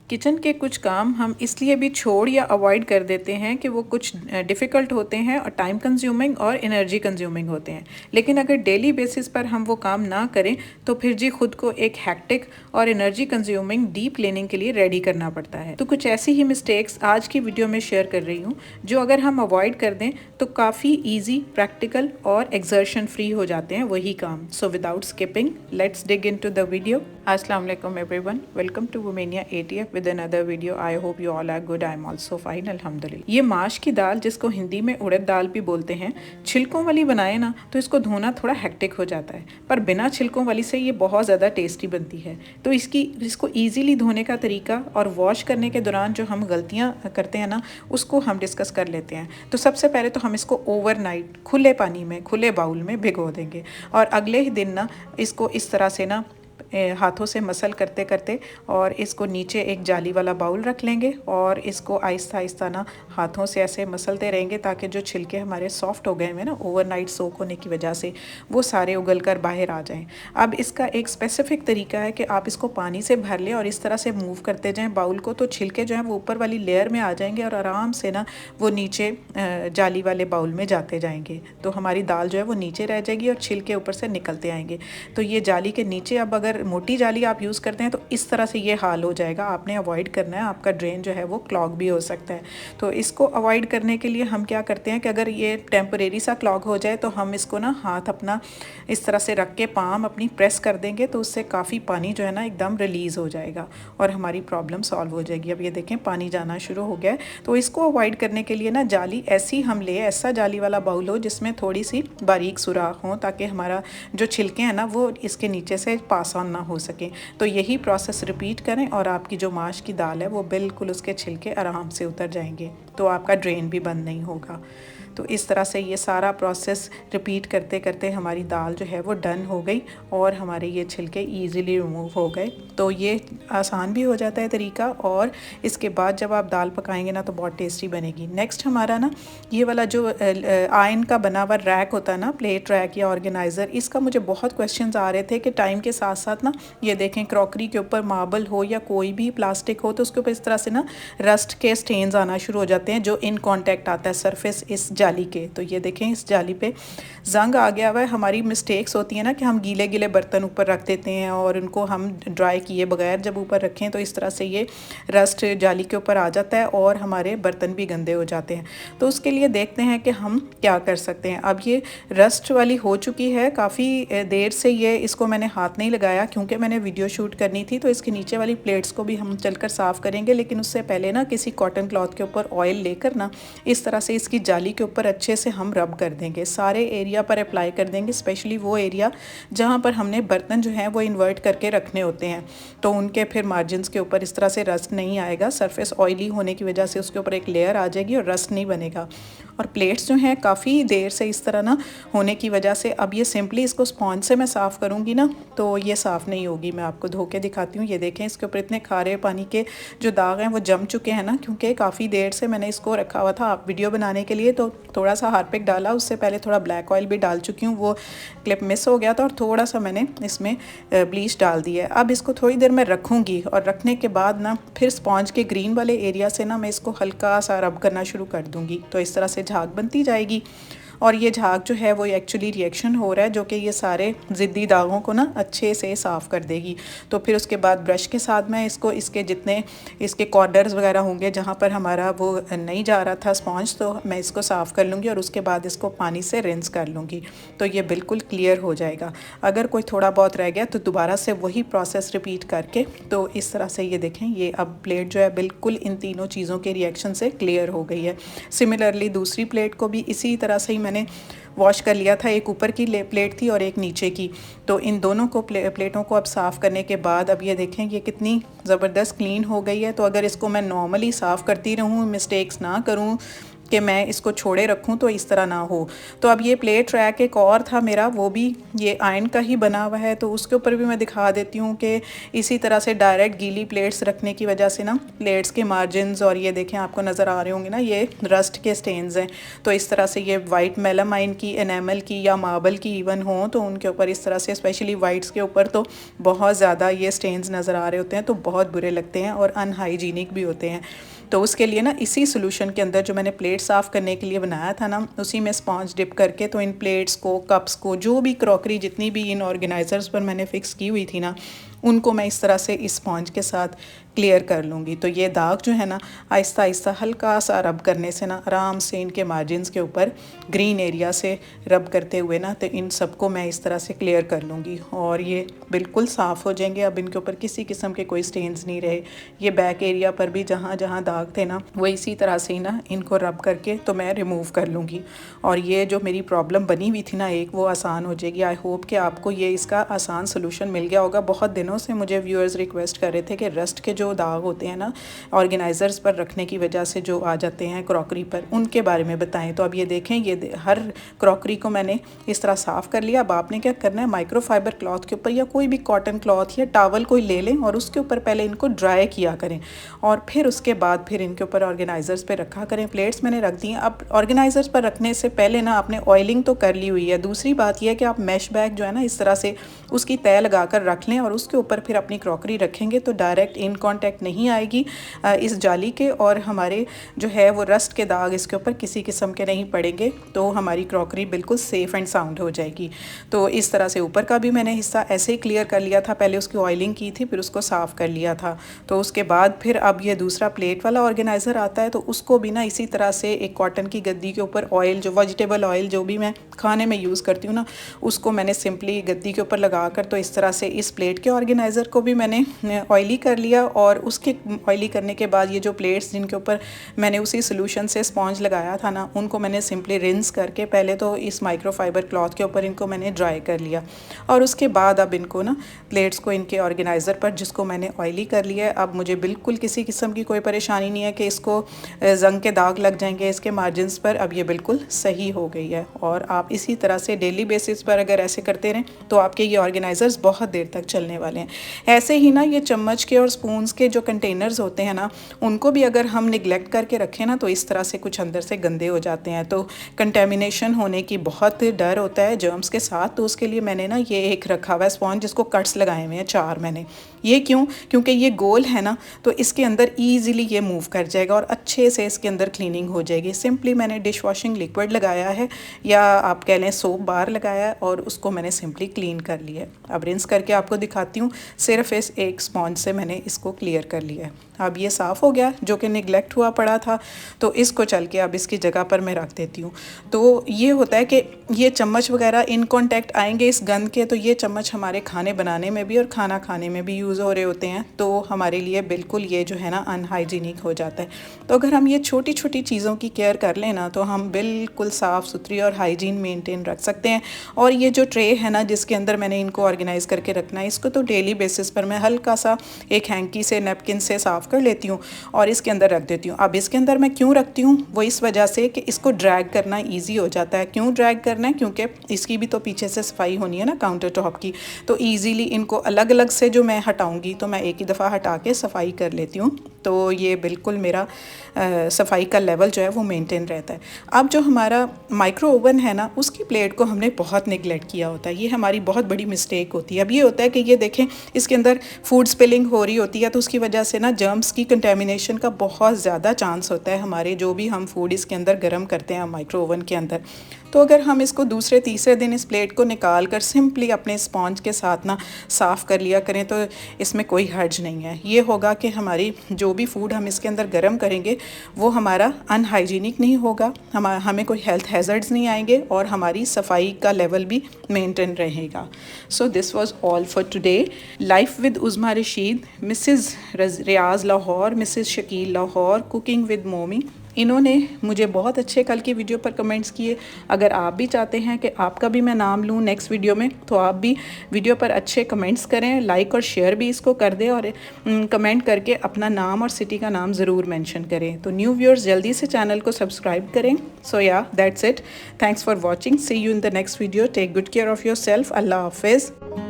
Kitchen के कुछ काम हम इसलिए भी छोड़ या अवॉइड कर देते हैं कि वो कुछ डिफ़िकल्ट होते हैं और टाइम कंज्यूमिंग और एनर्जी कंज्यूमिंग होते हैं। लेकिन अगर डेली बेसिस पर हम वो काम ना करें तो फिर जी खुद को एक हैक्टिक और एनर्जी कंज्यूमिंग डीप क्लीनिंग के लिए रेडी करना पड़ता है। तो कुछ ऐसी ही मिस्टेक्स आज की वीडियो में शेयर कर रही हूँ जो अगर हम अवॉइड कर दें तो काफ़ी ईजी, प्रैक्टिकल और एक्सर्शन फ्री हो जाते हैं वही काम। So without skipping let's dig into the video. अस्सलाम वालेकुम everyone, welcome to Womenia ATF with another video. I hope you all are good. I'm also fine, अल्हम्दुलिल्लाह। ये माश की दाल, जिसको हिंदी में उड़द दाल भी बोलते हैं, छिलकों वाली बनाए ना तो इसको धोना थोड़ा हेक्टिक हो जाता है, पर बिना छिलकों वाली से ये बहुत ज़्यादा टेस्टी बनती है। तो इसको ईजीली धोने का तरीका और वॉश करने के दौरान जो हम गलतियाँ करते हैं ना, उसको हम डिस्कस कर लेते हैं। तो सबसे पहले तो हम इसको ओवरनाइट खुले पानी में, खुले बाउल में भिगो देंगे और अगले ही दिन ना इसको इस तरह से ना हाथों से मसल करते करते और इसको नीचे एक जाली वाला बाउल रख लेंगे और इसको आहिस्ता आहिस्ता ना हाथों से ऐसे मसलते रहेंगे ताकि जो छिलके हमारे सॉफ्ट हो गए हैं ना ओवरनाइट सोक होने की वजह से, वो सारे उगल कर बाहर आ जाएं। अब इसका एक स्पेसिफिक तरीका है कि आप इसको पानी से भर लें और इस तरह से मूव करते जाएं बाउल को, तो छिलके जो हैं वो ऊपर वाली लेयर में आ जाएंगे और आराम से ना वो नीचे जाली वाले बाउल में जाते जाएंगे। तो हमारी दाल जो है वो नीचे रह जाएगी और छिलके ऊपर से निकलते आएंगे। तो ये जाली के नीचे अब अगर मोटी जाली आप यूज़ करते हैं तो इस तरह से ये हाल हो जाएगा। आपने अवॉइड करना है, आपका ड्रेन जो है वो क्लॉग भी हो सकता है। तो इसको अवॉइड करने के लिए हम क्या करते हैं कि अगर ये टेम्परेरी सा क्लॉग हो जाए तो हम इसको ना हाथ अपना इस तरह से रख के पाम अपनी प्रेस कर देंगे, तो उससे काफ़ी पानी जो है ना एकदम रिलीज़ हो जाएगा और हमारी प्रॉब्लम सॉल्व हो जाएगी। अब ये देखें पानी जाना शुरू हो गया है। तो इसको अवॉइड करने के लिए ना जाली ऐसी हम ले, ऐसा जाली वाला बाउल हो जिसमें थोड़ी सी बारीक सुराख हो, ताकि हमारा जो छिलके हैं ना वो इसके नीचे से पास ऑन ना हो सके। तो यही प्रोसेस रिपीट करें और आपकी जो माश की दाल है वो बिल्कुल उसके छिलके आराम से उतर जाएंगे, तो आपका ड्रेन भी बंद नहीं होगा। तो इस तरह से ये सारा प्रोसेस रिपीट करते करते हमारी दाल जो है वो डन हो गई और हमारे ये छिलके इजीली रिमूव हो गए। तो ये आसान भी हो जाता है तरीका, और इसके बाद जब आप दाल पकाएंगे ना तो बहुत टेस्टी बनेगी। नेक्स्ट हमारा ना ये वाला जो आयरन का बना हुआ रैक होता है ना, प्लेट रैक या ऑर्गेनाइज़र, इसका मुझे बहुत क्वेश्चंस आ रहे थे कि टाइम के साथ साथ ना ये देखें क्रॉकरी के ऊपर मार्बल हो या कोई भी प्लास्टिक हो तो उसके ऊपर इस तरह से ना रस्ट के स्टेन्स आना शुरू हो जाते हैं जो इन कांटेक्ट आता है सरफेस इस जाली के। तो ये देखें इस जाली पे जंग आ गया हुआ है। हमारी मिस्टेक्स होती है ना कि हम गीले गीले बर्तन ऊपर रख देते हैं और उनको हम ड्राई किए बगैर जब ऊपर रखें तो इस तरह से ये रस्ट जाली के ऊपर आ जाता है और हमारे बर्तन भी गंदे हो जाते हैं। तो उसके लिए देखते हैं कि हम क्या कर सकते हैं। अब ये रस्ट वाली हो चुकी है काफ़ी देर से, ये इसको मैंने हाथ नहीं लगाया क्योंकि मैंने वीडियो शूट करनी थी। तो इसके नीचे वाली प्लेट्स को भी हम चलकर साफ़ करेंगे, लेकिन उससे पहले ना किसी कॉटन क्लॉथ के ऊपर ऑयल लेकर ना इस तरह से इसकी जाली के ऊपर अच्छे से हम रब कर देंगे, सारे एरिया पर अप्लाई कर देंगे, स्पेशली वो एरिया जहाँ पर हमने बर्तन जो हैं वो इन्वर्ट करके रखने होते हैं। तो उनके फिर मार्जिन्स के ऊपर इस तरह से रस्ट नहीं आएगा, सरफेस ऑयली होने की वजह से उसके ऊपर एक लेयर आ जाएगी और रस्ट नहीं बनेगा। और प्लेट्स जो हैं काफ़ी देर से इस तरह ना होने की वजह से अब ये सिंपली इसको स्पॉन्ज से मैं साफ़ करूँगी ना तो ये साफ़ नहीं होगी। मैं आपको धो के दिखाती हूँ। ये देखें इसके ऊपर इतने खारे पानी के जो दाग हैं वो जम चुके हैं ना, क्योंकि काफ़ी देर से मैंने इसको रखा हुआ था आप वीडियो बनाने के लिए। तो थोड़ा सा हार्पिक डाला, उससे पहले थोड़ा ब्लैक ऑयल भी डाल चुकी हूँ, वो क्लिप मिस हो गया था, और थोड़ा सा मैंने इसमें ब्लीच डाल दी है। अब इसको थोड़ी देर मैं रखूँगी और रखने के बाद ना फिर स्पॉन्ज के ग्रीन वाले एरिया से ना मैं इसको हल्का सा रब करना शुरू कर दूँगी। तो इस तरह से झाग बनती जाएगी और ये झाग जो है वो एक्चुअली रिएक्शन हो रहा है जो कि ये सारे ज़िद्दी दागों को ना अच्छे से साफ़ कर देगी। तो फिर उसके बाद ब्रश के साथ मैं इसको इसके जितने इसके कॉर्नर्स वगैरह होंगे जहाँ पर हमारा वो नहीं जा रहा था स्पॉन्ज, तो मैं इसको साफ़ कर लूँगी और उसके बाद इसको पानी से रिंस कर लूँगी। तो ये बिल्कुल क्लियर हो जाएगा। अगर कोई थोड़ा बहुत रह गया तो दोबारा से वही प्रोसेस रिपीट करके, तो इस तरह से ये देखें ये अब प्लेट जो है बिल्कुल इन तीनों चीज़ों के रिएक्शन से क्लियर हो गई है। सिमिलरली दूसरी प्लेट को भी इसी तरह से ही मैंने वॉश कर लिया था। एक ऊपर की प्लेट थी और एक नीचे की। तो इन दोनों को प्लेटों को अब साफ़ करने के बाद अब ये देखें ये कितनी ज़बरदस्त क्लीन हो गई है। तो अगर इसको मैं नॉर्मली साफ़ करती रहूँ, मिस्टेक्स ना करूँ, कि मैं इसको छोड़े रखूं तो इस तरह ना हो। तो अब ये प्लेट रैक एक और था मेरा, वो भी ये आयरन का ही बना हुआ है, तो उसके ऊपर भी मैं दिखा देती हूँ कि इसी तरह से डायरेक्ट गीली प्लेट्स रखने की वजह से ना प्लेट्स के मार्जिनस, और ये देखें आपको नज़र आ रहे होंगे ना, ये रस्ट के स्टेन्स हैं। तो इस तरह से ये वाइट मेलामाइन की, एनेमल की या मार्बल की इवन हो, तो उनके ऊपर इस तरह से स्पेशली वाइट्स के ऊपर तो बहुत ज़्यादा ये स्टेन्स नज़र आ रहे होते हैं, तो बहुत बुरे लगते हैं और अनहाइजीनिक भी होते हैं। तो उसके लिए ना इसी सोल्यूशन के अंदर जो मैंने प्लेट साफ़ करने के लिए बनाया था ना, उसी में स्पॉन्ज डिप करके तो इन प्लेट्स को, कप्स को, जो भी क्रॉकरी जितनी भी इन ऑर्गेनाइज़र्स पर मैंने फ़िक्स की हुई थी ना, उनको मैं इस तरह से इस स्पॉन्ज के साथ क्लियर कर लूँगी। तो ये दाग जो है ना, आहिस्ता आहिस्ता हल्का सा रब करने से ना आराम से इनके मार्जिन्स के ऊपर ग्रीन एरिया से रब करते हुए ना, तो इन सबको मैं इस तरह से क्लियर कर लूँगी और ये बिल्कुल साफ़ हो जाएंगे। अब इनके ऊपर किसी किस्म के कोई स्टेन्स नहीं रहे। ये बैक एरिया पर भी जहाँ जहाँ दाग थे ना, वो इसी तरह से ही ना इनको रब करके तो मैं रिमूव कर लूँगी और ये जो मेरी प्रॉब्लम बनी हुई थी ना एक, वो आसान हो जाएगी। आई होप कि आपको ये इसका आसान सोल्यूशन मिल गया होगा। बहुत दिनों से मुझे व्यूअर्स रिक्वेस्ट कर रहे थे कि रस्ट के जो दाग होते हैं ना ऑर्गेनाइज़र्स पर रखने की वजह से जो आ जाते हैं क्रॉकरी पर, उनके बारे में बताएं। तो अब ये देखें, ये हर क्रॉकरी को मैंने इस तरह साफ़ कर लिया। अब आपने क्या करना है, माइक्रोफाइबर क्लॉथ के ऊपर या कोई भी कॉटन क्लॉथ या टॉवल कोई ले लें और उसके ऊपर पहले इनको ड्राई किया करें और फिर उसके बाद फिर इनके ऊपर ऑर्गेनाइज़र्स पे रखा करें। प्लेट्स मैंने रख दी हैं। अब ऑर्गेनाइज़र्स पर रखने से पहले ना आपने ऑयलिंग तो कर ली हुई है। दूसरी बात यह है कि आप मैश बैग जो है ना इस तरह से उसकी तय लगा कर रख लें और उसके ऊपर फिर अपनी क्रॉकरी रखेंगे तो डायरेक्ट इन कांटेक्ट नहीं आएगी इस जाली के, और हमारे जो है वो रस्ट के दाग इसके ऊपर किसी किस्म के नहीं पड़ेंगे, तो हमारी क्रॉकरी बिल्कुल सेफ़ एंड साउंड हो जाएगी। तो इस तरह से ऊपर का भी मैंने हिस्सा ऐसे ही क्लियर कर लिया था। पहले उसकी ऑयलिंग की थी, फिर उसको साफ़ कर लिया था। तो उसके बाद फिर अब ये दूसरा प्लेट वाला ऑर्गेनाइज़र आता है, तो उसको भी ना इसी तरह से एक कॉटन की गद्दी के ऊपर ऑयल, जो वेजिटेबल ऑयल जो भी मैं खाने में यूज़ करती हूँ ना, उसको मैंने सिंपली गद्दी के ऊपर लगा कर तो इस तरह से इस प्लेट के ऑर्गेनाइज़र को भी मैंने ऑयली कर लिया। और उसके ऑयली करने के बाद ये जो प्लेट्स जिनके ऊपर मैंने उसी सोल्यूशन से स्पॉन्ज लगाया था ना, उनको मैंने सिंपली रिंस करके पहले तो इस माइक्रोफाइबर क्लॉथ के ऊपर इनको मैंने ड्राई कर लिया और उसके बाद अब इनको ना प्लेट्स को इनके ऑर्गेनाइज़र पर जिसको मैंने ऑयली कर लिया है, अब मुझे बिल्कुल किसी किस्म की कोई परेशानी नहीं है कि इसको जंग के दाग लग जाएंगे इसके मार्जिन्स पर। अब ये बिल्कुल सही हो गई है और आप इसी तरह से डेली बेसिस पर अगर ऐसे करते रहें तो आपके ये ऑर्गेनाइज़र्स बहुत देर तक चलने वाले हैं। ऐसे ही ना ये चम्मच के और स्पून्स के जो कंटेनर्स होते हैं ना, उनको भी अगर हम निगलेक्ट करके रखें ना तो इस तरह से कुछ अंदर से गंदे हो जाते हैं, तो कंटेमिनेशन होने की बहुत डर होता है जर्म्स के साथ। तो उसके लिए मैंने ना ये एक रखा हुआ है स्पॉन्ज जिसको कट्स लगाए हुए हैं 4 मैंने। ये क्यों? क्योंकि ये गोल है ना, तो इसके अंदर ईजिली ये मूव कर जाएगा और अच्छे से इसके अंदर क्लीनिंग हो जाएगी। सिंपली मैंने डिश वॉशिंग लिक्विड लगाया है या आप कह लें सोप बार लगाया है और उसको मैंने सिंपली क्लीन कर लिया है। अब रिंस करके आपको दिखाती हूँ। सिर्फ इस एक स्पॉन्ज से मैंने इसको क्लियर कर लिया है। अब ये साफ़ हो गया जो कि निगलेक्ट हुआ पड़ा था, तो इसको चल के अब इसकी जगह पर मैं रख देती हूँ। तो ये होता है कि ये चम्मच वगैरह इन कांटेक्ट आएंगे इस गंद के, तो ये चम्मच हमारे खाने बनाने में भी और खाना खाने में भी यूज़ हो रहे होते हैं, तो हमारे लिए बिल्कुल ये जो है ना अनहाइजीनिक हो जाता है। तो अगर हम ये छोटी छोटी चीज़ों की केयर कर लें ना, तो हम बिल्कुल साफ़ सुथरी और हाइजीन मेंटेन रख सकते हैं। और ये जो ट्रे है ना जिसके अंदर मैंने इनको ऑर्गेनाइज़ करके रखना है, इसको तो डेली बेसिस पर मैं हल्का सा एक हैंकी से, नैपकिन से साफ़ कर लेती हूँ और इसके अंदर रख देती हूँ। अब इसके अंदर मैं क्यों रखती हूँ, वो इस वजह से कि इसको ड्रैग करना ईजी हो जाता है। क्यों ड्रैग करना है? क्योंकि इसकी भी तो पीछे से सफाई होनी है ना काउंटर टॉप की, तो ईजीली इनको अलग अलग से जो मैं हटाऊँगी तो मैं एक ही दफ़ा हटा के सफाई कर लेती हूँ। तो ये बिल्कुल मेरा सफाई का लेवल जो है वो मेंटेन रहता है। अब जो हमारा माइक्रो ओवन है ना, उसकी प्लेट को हमने बहुत निगलेक्ट किया होता है। ये हमारी बहुत बड़ी मिस्टेक होती है। अब ये होता है कि ये देखें इसके अंदर फूड स्पिलिंग हो रही होती है, तो उसकी वजह से ना जर्म्स की कंटेमिनेशन का बहुत ज़्यादा चांस होता है हमारे जो भी हम फूड इसके अंदर गर्म करते हैं माइक्रो ओवन के अंदर। तो अगर हम इसको दूसरे तीसरे दिन इस प्लेट को निकाल कर सिंपली अपने स्पॉन्ज के साथ ना साफ़ कर लिया करें तो इसमें कोई हर्ज नहीं है। ये होगा कि हमारी जो भी फूड हम इसके अंदर गर्म करेंगे वो हमारा अनहाइजीनिक नहीं होगा, हमें कोई हेल्थ हैज़र्ड्स नहीं आएंगे और हमारी सफाई का लेवल भी मेंटेन रहेगा। So this was all for today. Life with Uzma Rashid, Mrs Riaz Lahore, Mrs Shakeel Lahore, cooking with Momi. इन्होंने मुझे बहुत अच्छे कल की वीडियो पर कमेंट्स किए। अगर आप भी चाहते हैं कि आपका भी मैं नाम लूँ नेक्स्ट वीडियो में, तो आप भी वीडियो पर अच्छे कमेंट्स करें, लाइक और शेयर भी इसको कर दें और कमेंट करके अपना नाम और सिटी का नाम ज़रूर मेंशन करें। तो न्यू व्यूअर्स जल्दी से चैनल को सब्सक्राइब करें। So yeah that's it, thanks for watching, see you in the next video, take good care of yourself, अल्लाह हाफिज़।